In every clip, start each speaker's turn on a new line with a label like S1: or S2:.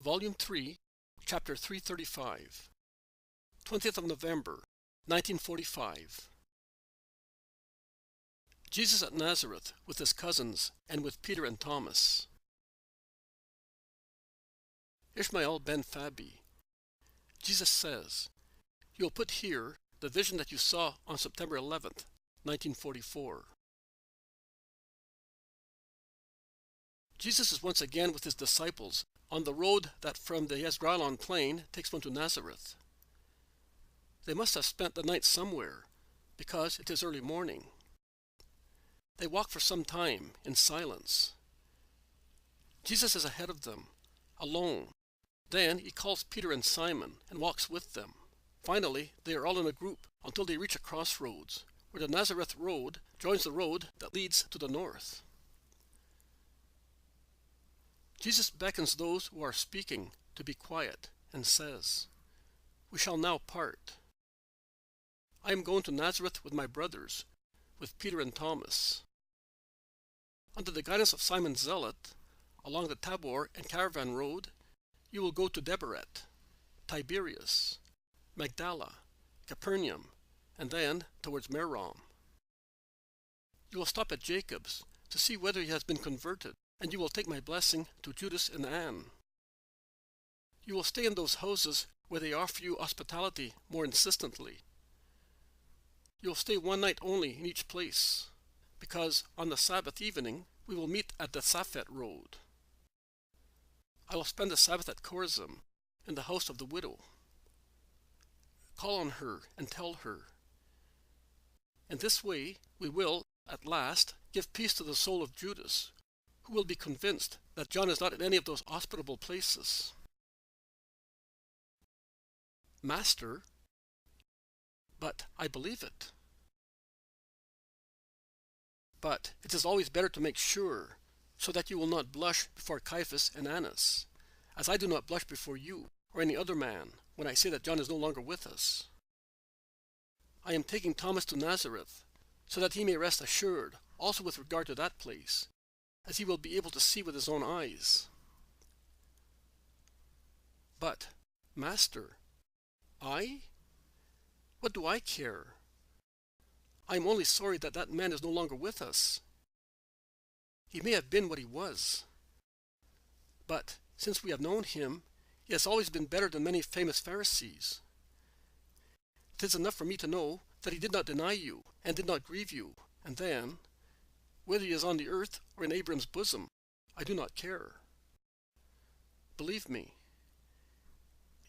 S1: Volume 3, Chapter 335, 20th of November, 1945. Jesus at Nazareth with his cousins and with Peter and Thomas. Ishmael ben Fabi. Jesus says, "You will put here the vision that you saw on September 11th, 1944. Jesus is once again with his disciples on the road that from the Esdraelon plain takes one to Nazareth. They must have spent the night somewhere, because it is early morning. They walk for some time in silence. Jesus is ahead of them, alone. Then he calls Peter and Simon and walks with them. Finally, they are all in a group until they reach a crossroads, where the Nazareth road joins the road that leads to the north. Jesus beckons those who are speaking to be quiet and says, "We shall now part. I am going to Nazareth with my brothers, with Peter and Thomas." Under the guidance of Simon Zealot, along the Tabor and Caravan Road, you will go to Debaret, Tiberias, Magdala, Capernaum, and then towards Merom. You will stop at Jacob's to see whether he has been converted, and you will take my blessing to Judas and Anne. You will stay in those houses where they offer you hospitality more insistently. You will stay one night only in each place, because on the Sabbath evening we will meet at the Saphet road. I will spend the Sabbath at Chorazim, in the house of the widow. Call on her and tell her. In this way we will, at last, give peace to the soul of Judas, who will be convinced that John is not in any of those hospitable places." "Master, but I believe it." "But it is always better to make sure, so that you will not blush before Caiaphas and Annas, as I do not blush before you or any other man when I say that John is no longer with us. I am taking Thomas to Nazareth, so that he may rest assured also with regard to that place, as he will be able to see with his own eyes." "But, Master, I? What do I care? I am only sorry that that man is no longer with us. He may have been what he was. But since we have known him, he has always been better than many famous Pharisees. It is enough for me to know that he did not deny you and did not grieve you, and then, whether he is on the earth or in Abraham's bosom, I do not care. Believe me,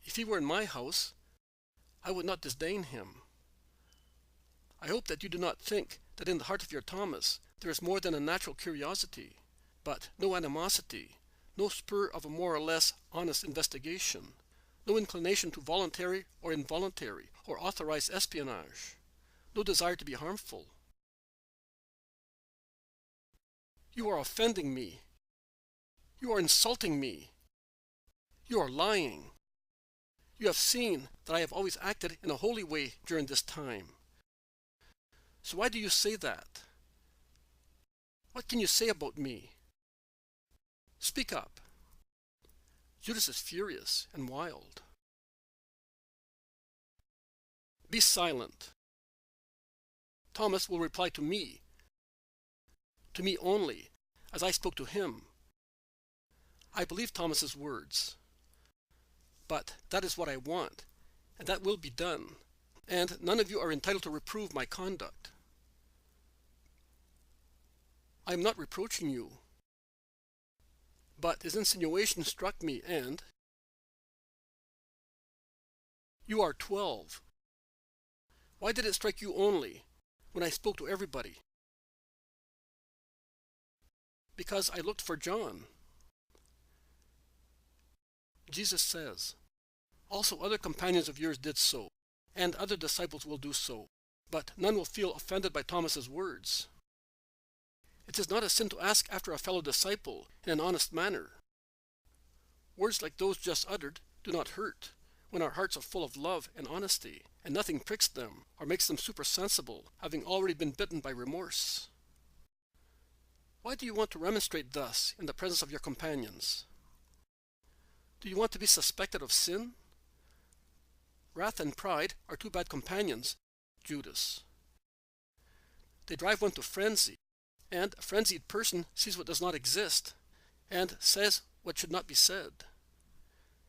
S1: if he were in my house, I would not disdain him. I hope that you do not think that in the heart of your Thomas there is more than a natural curiosity, but no animosity, no spur of a more or less honest investigation, no inclination to voluntary or involuntary or authorized espionage, no desire to be harmful. You are offending me. You are insulting me. You are lying. You have seen that I have always acted in a holy way during this time. So why do you say that? What can you say about me? Speak up." Judas is furious and wild. "Be silent. Thomas will reply to me only, as I spoke to him. I believe Thomas's words. But that is what I want, and that will be done, and none of you are entitled to reprove my conduct. I am not reproaching you, but his insinuation struck me, and you are 12. Why did it strike you only, when I spoke to everybody?" "Because I looked for John." Jesus says, "Also other companions of yours did so, and other disciples will do so, but none will feel offended by Thomas's words. It is not a sin to ask after a fellow disciple in an honest manner. Words like those just uttered do not hurt, when our hearts are full of love and honesty, and nothing pricks them or makes them supersensible, having already been bitten by remorse. Why do you want to remonstrate thus in the presence of your companions? Do you want to be suspected of sin? Wrath and pride are two bad companions, Judas. They drive one to frenzy, and a frenzied person sees what does not exist and says what should not be said.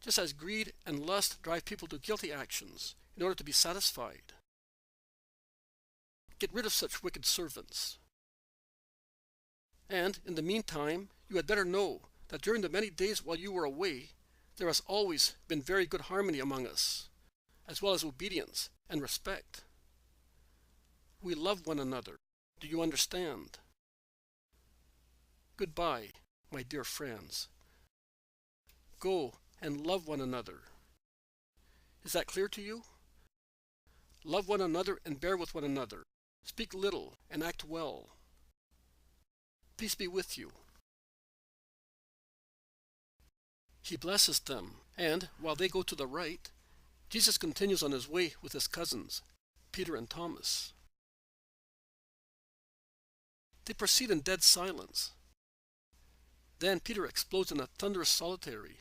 S1: Just as greed and lust drive people to guilty actions in order to be satisfied. Get rid of such wicked servants. And in the meantime, you had better know that during the many days while you were away, there has always been very good harmony among us, as well as obedience and respect. We love one another. Do you understand? Goodbye, my dear friends. Go and love one another. Is that clear to you? Love one another and bear with one another. Speak little and act well. Peace be with you. He blesses them, and while they go to the right, Jesus continues on his way with his cousins, Peter and Thomas. They proceed in dead silence. Then Peter explodes in a thunderous solitary.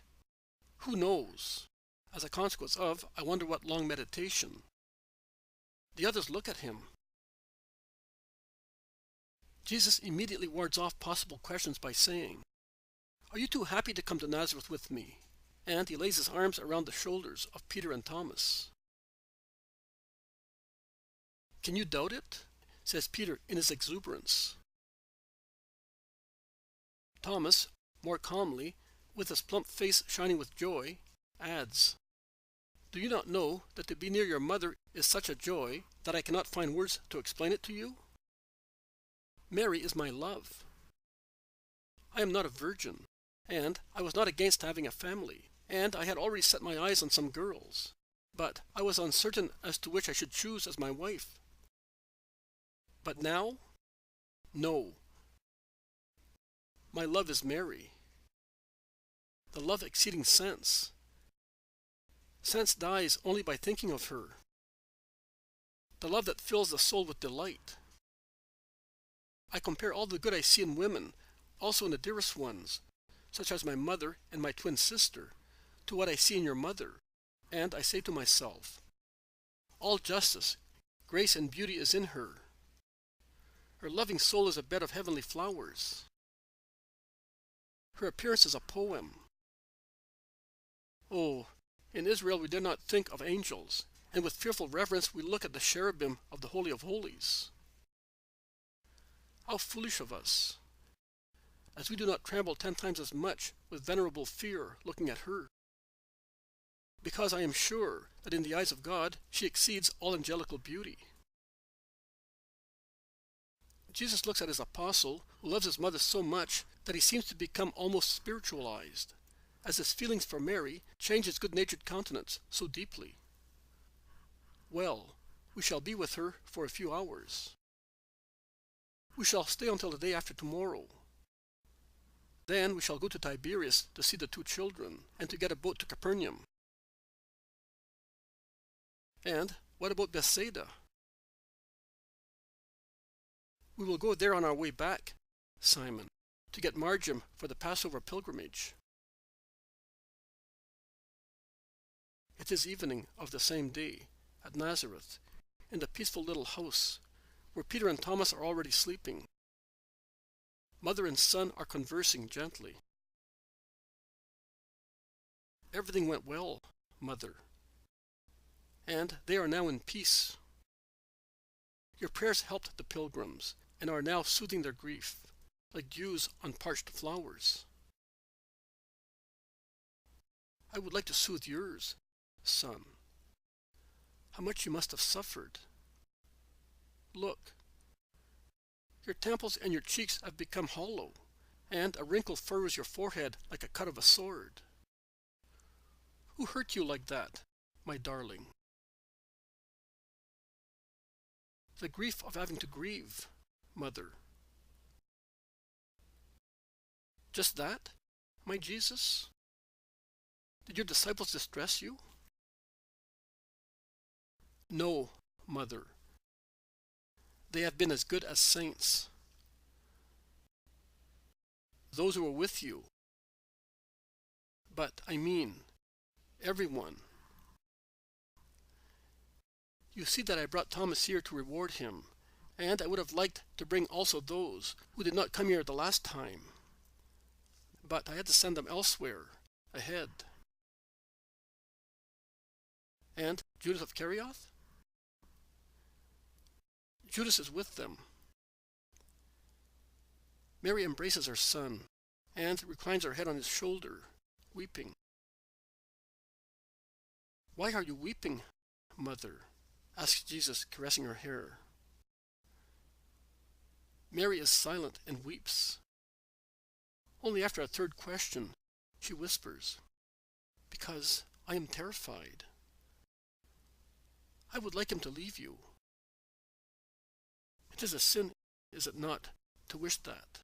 S1: Who knows? As a consequence of, I wonder what long meditation. The others look at him. Jesus immediately wards off possible questions by saying, "Are you too happy to come to Nazareth with me?" And he lays his arms around the shoulders of Peter and Thomas. "Can you doubt it?" says Peter in his exuberance. Thomas, more calmly, with his plump face shining with joy, adds, "Do you not know that to be near your mother is such a joy that I cannot find words to explain it to you? Mary is my love. I am not a virgin, and I was not against having a family, and I had already set my eyes on some girls, but I was uncertain as to which I should choose as my wife. But now, no. My love is Mary. The love exceeding sense. Sense dies only by thinking of her. The love that fills the soul with delight. I compare all the good I see in women, also in the dearest ones, such as my mother and my twin sister, to what I see in your mother, and I say to myself, all justice, grace, and beauty is in her. Her loving soul is a bed of heavenly flowers. Her appearance is a poem. Oh, in Israel we dare not think of angels, and with fearful reverence we look at the cherubim of the Holy of Holies. How foolish of us, as we do not tremble 10 times as much with venerable fear looking at her, because I am sure that in the eyes of God she exceeds all angelical beauty. Jesus looks at his apostle, who loves his mother so much that he seems to become almost spiritualized, as his feelings for Mary change his good-natured countenance so deeply. Well, we shall be with her for a few hours. We shall stay until the day after tomorrow. Then we shall go to Tiberias to see the 2 children, and to get a boat to Capernaum. And what about Bethsaida? We will go there on our way back, Simon, to get marjoram for the Passover pilgrimage. It is evening of the same day, at Nazareth, in the peaceful little house, where Peter and Thomas are already sleeping. Mother and son are conversing gently. Everything went well, Mother, and they are now in peace. Your prayers helped the pilgrims, and are now soothing their grief, like dews on parched flowers. I would like to soothe yours, son. How much you must have suffered. Look, your temples and your cheeks have become hollow, and a wrinkle furrows your forehead like a cut of a sword. Who hurt you like that, my darling? The grief of having to grieve, Mother. Just that, my Jesus? Did your disciples distress you? No, Mother. They have been as good as saints. Those who were with you. but I mean everyone. You see that I brought Thomas here to reward him, and I would have liked to bring also those who did not come here the last time. But I had to send them elsewhere, ahead. And Judas of Kerioth? Judas is with them. Mary embraces her son, and reclines her head on his shoulder, weeping. "Why are you weeping, mother?" asks Jesus, caressing her hair. Mary is silent and weeps. Only after a third question, she whispers, "Because I am terrified. I would like him to leave you." It is a sin, is it not, to wish that?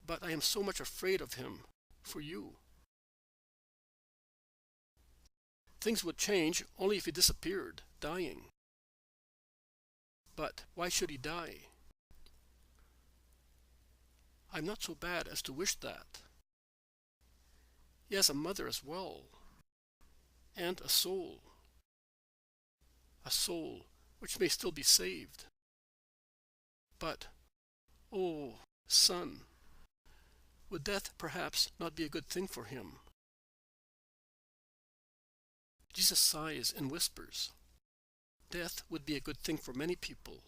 S1: But I am so much afraid of him, for you. Things would change only if he disappeared, dying. But why should he die? I'm not so bad as to wish that. He has a mother as well, and a soul which may still be saved. But, oh, son, would death perhaps not be a good thing for him? Jesus sighs and whispers, "Death would be a good thing for many people."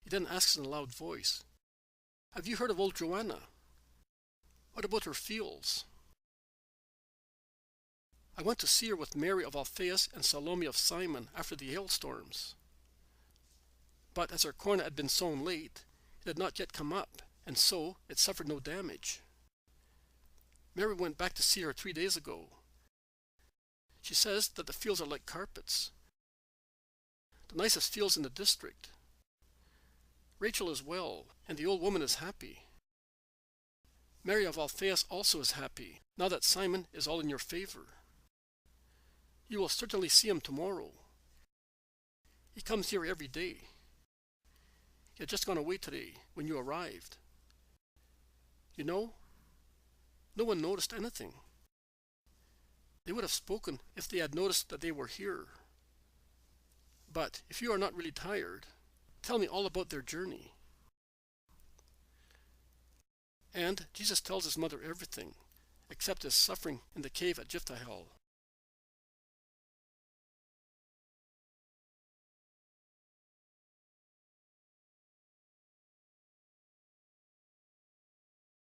S1: He then asks in a loud voice, "Have you heard of old Joanna? What about her fields?" "I went to see her with Mary of Alphaeus and Salome of Simon after the hailstorms. But as her corn had been sown late, it had not yet come up, and so it suffered no damage. Mary went back to see her 3 days ago. She says that the fields are like carpets, the nicest fields in the district. Rachel is well, and the old woman is happy. Mary of Alphaeus also is happy, now that Simon is all in your favor. You will certainly see him tomorrow. He comes here every day. He had just gone away today when you arrived. You know, no one noticed anything. They would have spoken if they had noticed that they were here. But if you are not really tired, tell me all about their journey." And Jesus tells his mother everything, except his suffering in the cave at Jephthahel.